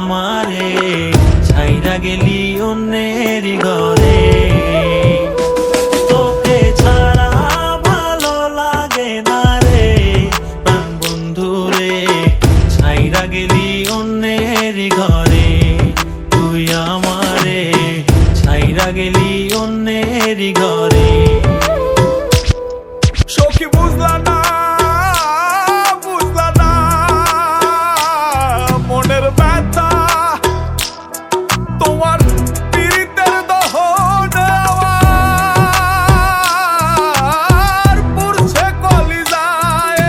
আমারে ছাইরা গেলি অন্যের ঘরে। তোকে ছাড়া ভালো লাগে না রে প্রাণ বন্ধু রে, ছাইরা গেলি অন্যের ঘরে। তুই আমারে ছাইরা গেলি অন্যের ঘরে। সখী বুঝলা না মনের ব্যথা, তোমার পীড়িতের দহন আমার পুড়ছে কলিজায়,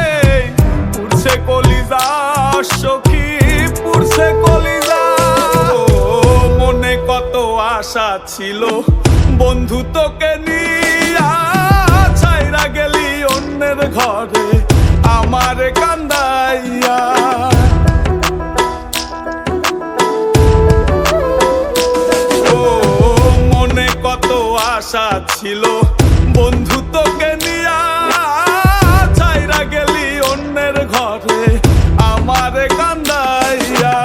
পুড়ছে কলিজা সখী, পুড়ছে কলিজা। মনে কত আশা ছিল বন্ধু তোকে নিয়া, ছাইরা গেলি অন্যের ঘরে আমার কান্দাইয়া। ও মনে কত আশা ছিল বন্ধু তোকে নিয়া, ছাইরা গেলি অন্যের ঘরে আমার কান্দাইয়া।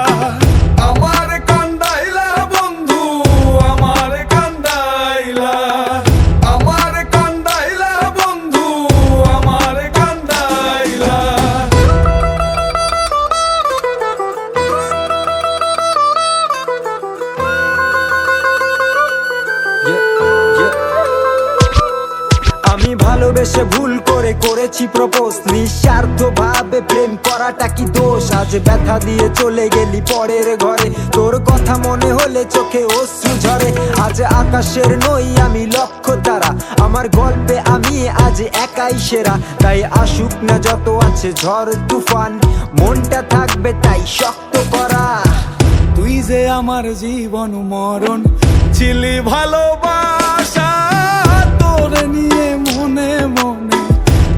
আমার কান্দাইলা বন্ধু, আমার কান্দাইলা, আমার কান্দাইলা বন্ধু, আমার কান্দাইলা। আমি ভালোবেসে ভুল করে করেছি প্রপোজ, নিঃস্বার্থ ভাবে প্রেম করাটা কি দোষ? আজ ব্যথা দিয়ে চলে গেলি পরের ঘরে, তোর কথা মনে হলে চোখে অশ্রু ঝরে। আজ আকাশের নই আমি লক্ষ্য তারা, আমার গল্পে আমি আজ একাই সেরা। তাই আসুক না যত আছে ঝড় তুফান, মনটা থাকবে তাই শক্ত করা। তুই যে আমার জীবন মরণ ছিলি ভালোবাসা, তোরে নিয়ে মনে মনে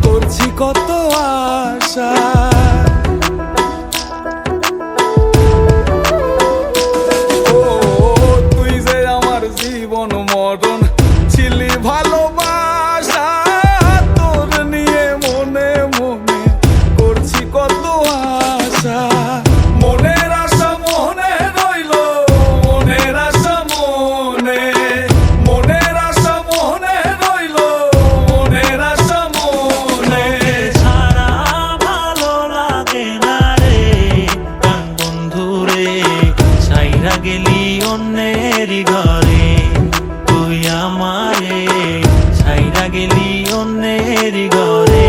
করছি কত আশা। ও তুই যে আমার জীবন মরণ ছিলি ভালোবাসা, তোরে নিয়ে মনে মনে করছি কত আশা। মনের আশা মনে রইল, মনের আশা মনে, মনের আশা মনে রইল, মনের আশা মনে। ছাড়া ভালো লাগে না রে প্রাণ বন্ধু রে, ছাইরা গেলি অন্যের ঘরে। তুই আমারে ছাইরা গেলি অন্যের ঘরে।